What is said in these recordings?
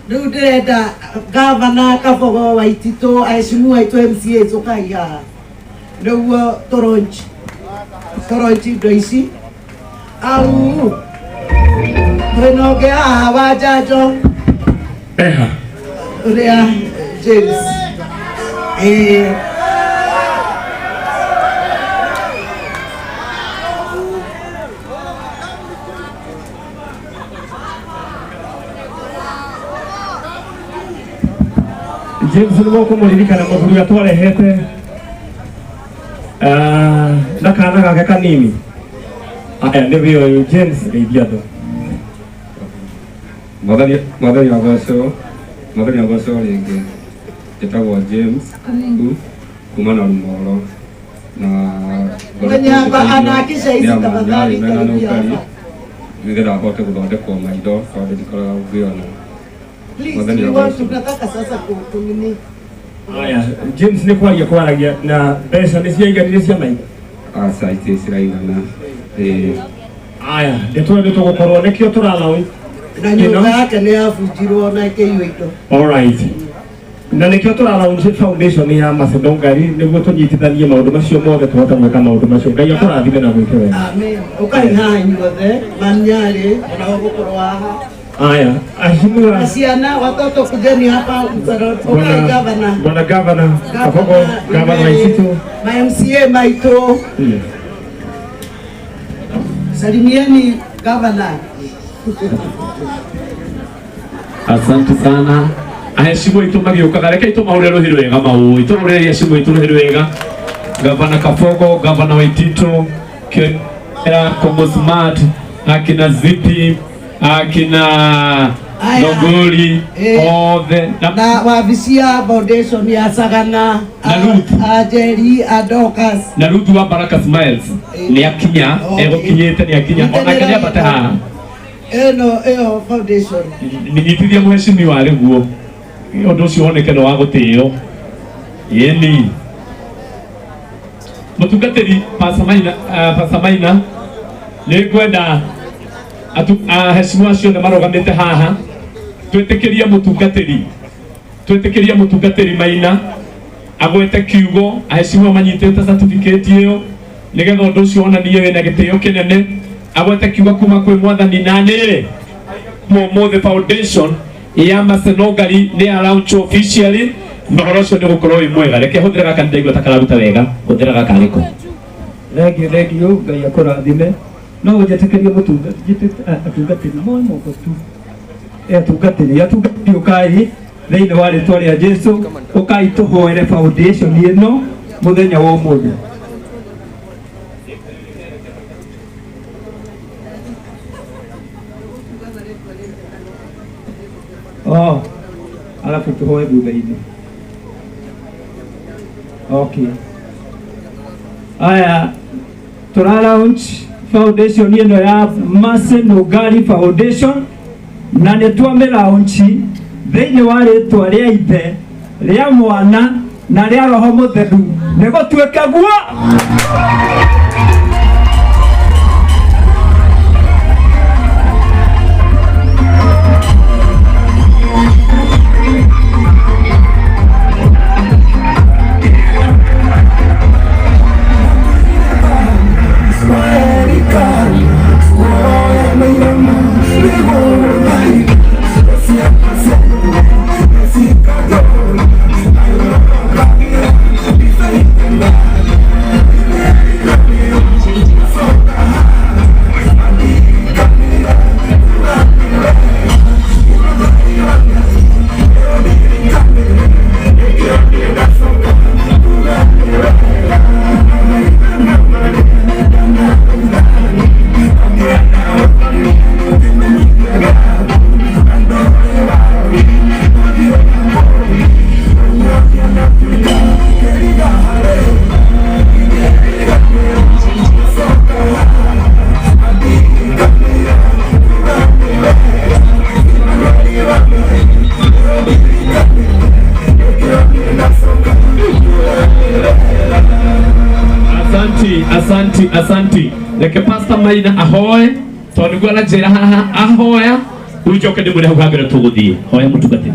Nudeda Gavana Kabogo Waititu Aishimua ito MCA Zokaya Nuwa Toronchi Doisi Au Renogea Hawajajo Rea James James nuko kumuririkana mukuru yatwarehete nakana gake kanini aya nibyo James Eidiado Mother Yagoso lege itawa James kumana moro na Mwenyamba anakisha hizi tafadhali nigera hote kudoda kwa maido kwa dikora ugiona Please, we want to nataka sasa kutumini. Aya, James ni kwa yakwaragia na pesa ni cia igani cia mai. Asa ite siraigana. Aya, ndeto gukorwo nikio turalawi. Na nyumba yake ni afujirwo na keyo ito. All right. Na nikio turalawi foundation ya Nungaris niguo tunyitithanie maundu macio mothe tuhota gwika maundu macio. Ngai akurathime na gwike wega. Amen. Ukai hanyuothe manyari na gukorwo haha. Aya, ahimura asiana watoto kujeni hapa okay governor. Bwana governor, Kabogo, governor Waititu, MCA Maito. Salimieni governor. Asante sana. Aheshimiwa itu magioka gareka itu maurero hirwega mau. Itu maurero yeshimo itu hirwega. Governor Kabogo, governor Waititu, kera Kongo Smart, akina Zipi, akina Nogoli othe na wavisia foundation ya Sagana Ajeri Adokas na Ruth wa Baraka Smiles ni akinya egokinyete ni akinya ona kanya bataha eno foundation ni nyitithia muheshimiwa ari guo undu ucio wonekano wa gutio yeni mutungatiri pasamaina ni kwenda aheshimiwa acio nĩ marogamĩte haha twĩtĩkĩria mũtungatĩri Maina agwete kiugo aheshimiwa manyitĩte certificate ĩyo nĩgetha ũndũ ũcio onanie wĩna gĩtĩo kĩnene agwete kiugo kuma kwĩ mwathani na nĩ Mũmũthĩ foundation ya Nungaris nĩ launch officially na ũhoro ũcio nĩ gũkorwo wĩ mwega reke hũthĩra gaka ndaigua ta kararuta wega hũthĩra gaka arĩkũ thengio Ngai akũrathime no ũnjetĩkĩrie mũtungatĩri moko tu atungatĩri ũkai thĩinĩ wa rĩtwa rĩa Jesũ ũkai tũhoere foundation ĩno mũthenya wa ũmũthĩ alafu tũhoe thutha-inĩ okay aya tũra launch foundation ĩno ya Nungaris foundation na nĩ twame launch thĩinĩ wa rĩtwa rĩa Ithe rĩa Mwana na rĩa Roho Mũtheru nĩ gũtuĩka guo Asanti. Leke Pastor Maina ahoe. Tondu gwa njira haha ahoya ucoke ndimure hau hambere tuguthie hoya mutungati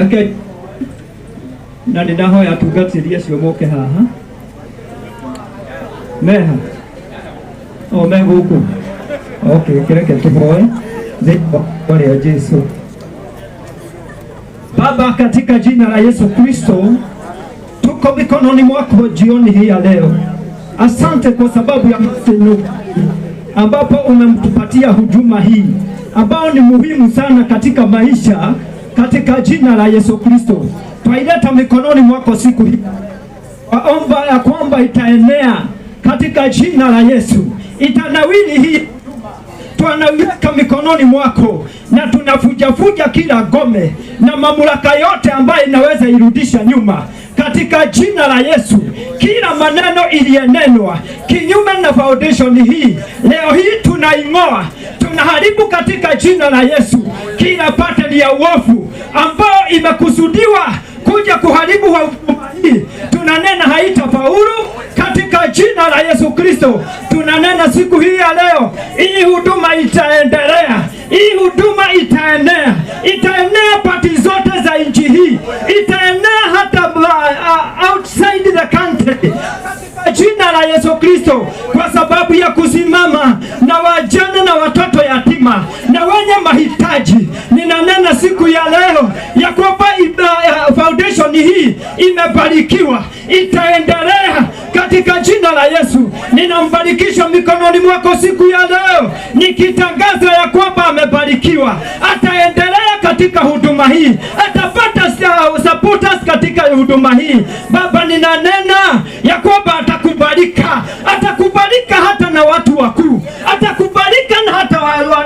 okay na ninahoya atungatĩri acio moke haha meha me gũkũ okay kireke tuhoe thĩinĩ wa Yesu. Baba, katika jina la Yesu Kristo tuko mikononi mwako jioni hii ya leo. Asante kwa sababu ya matendo ambapo umemtupatia huduma hii ambao ni muhimu sana katika maisha. Katika jina la Yesu Kristo twaileta mikononi mwako siku hii, waomba ya kwamba itaenea katika jina la Yesu, itanawili hii tunaweka mikononi mwako, na tunafuja kila gome na mamlaka yote ambayo inaweza irudisha nyuma katika jina la Yesu. Kila maneno iliyenenwa kinyume na foundation hii leo hii tunaing'oa, tunaharibu katika jina la Yesu. Kila pattern ya uovu ambayo imekusudiwa kuja kuharibu huduma hii tunanena haitafaulu katika jina la Yesu Kristo. Tunanena siku hii ya leo, hii huduma itaendelea, hii huduma itaenea pati zote za nchi hii, itaenea hata outside the country katika jina la Yesu Kristo, kwa sababu ya kusimama na wajane na watoto yatima na wenye mahitaji. Ninanena siku ya leo ya kwamba foundation hii imebarikiwa, itaendelea katika jina la Yesu. Ninambarikisha mikononi mwako siku ya leo, nikitangaza ya kwamba amebarikiwa, ataendelea katika huduma hii, atapata supporters katika huduma hii. Baba, ninanena ya kwamba atakubalika hata na watu wakuu, atakubalika na hata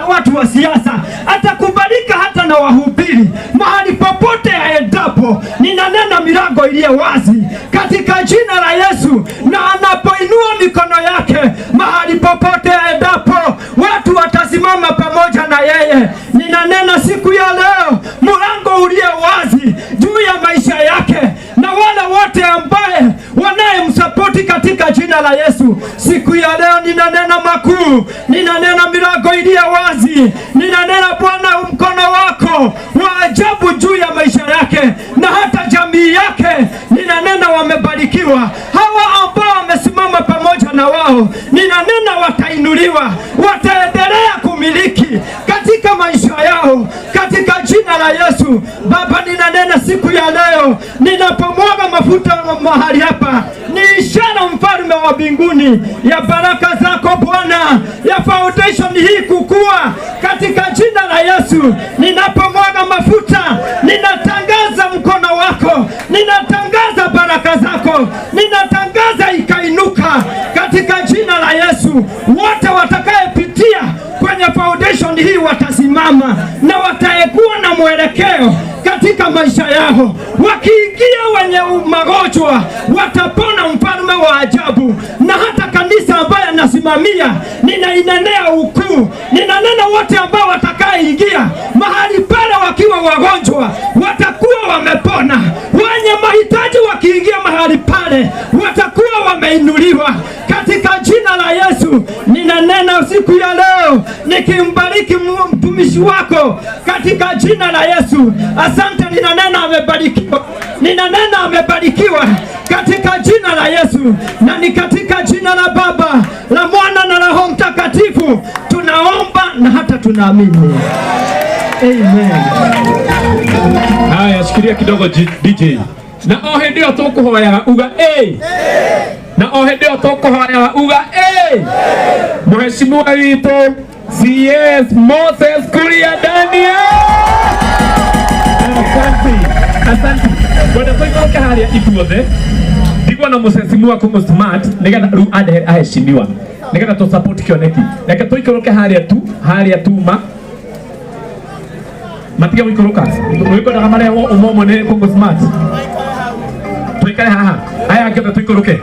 watu wa siasa, atakubalika hata na wahubiri. Mahali popote aendapo, ninanena milango iliyo wazi katika jina la Yesu, na anapoinua mikono yake mahali popote aendapo, watu watasimama pamoja na yeye. Ninanena siku ya leo mlango ulio wazi juu ya maisha yake na wale wote ambaye wanayemsapoti katika jina la Yesu. Siku ya leo ninanena makuu, ninanena milango iliyo wazi, ninanena Bwana mkono wako wa ajabu juu ya maisha yake na hata jamii yake. Ninanena wamebarikiwa hawa ambao wamesimama pamoja na wao, ninanena watainuliwa, wataendelea kumiliki katika maisha yao katika jina la Yesu. Baba, ninanena siku ya leo, ninapomwaga mafuta mahali hapa, ni ishara mfalme wa mbinguni ya baraka zako Bwana, ya foundation hii kukua katika jina la Yesu. Ninapomwaga mafuta, ninatangaza mkono wako, ninatangaza baraka zako, ninatangaza ikainuka katika jina la Yesu. Wote watakayepitia kwenye foundation hii watasimama na wataekuwa na mwelekeo katika maisha yao. Wakiingia wenye magonjwa watapona mfalme wa ajabu, na hata kanisa ambaye anasimamia ninainenea ukuu. Ninanena wote ambao watakaingia mahali pale wakiwa wagonjwa watakuwa wamepona, wenye mahitaji wakiingia mahali pale watakuwa wameinuliwa katika jina la Yesu. Ninanena siku ya leo nikimbariki mtumishi wako katika jina la Yesu. Asante, ninanena amebarikiwa, ninanena amebarikiwa katika jina la Yesu, na ni katika jina la Baba, la Mwana na Roho Mtakatifu tunaomba na hata tunaamini. Amen. Haya, shikilia kidogo DJ. Na ohe ndio tukuhoya uga na ohe ndio tukuhoya uga Mheshimiwa wito CS Moses Kuria Daniel. Asante. Bwana tuikoke haria ithuothe. Ndigwa na musesimua kuma smart nigetha ru ade aheshimiwa. Nigetha tu support kioneki. Reke tuikoroke haria tuma. Matiga wikoroka. Tuikoroka mara umomo ne kuma smart. Tuikare haha. Aya ngeta tuikoroke.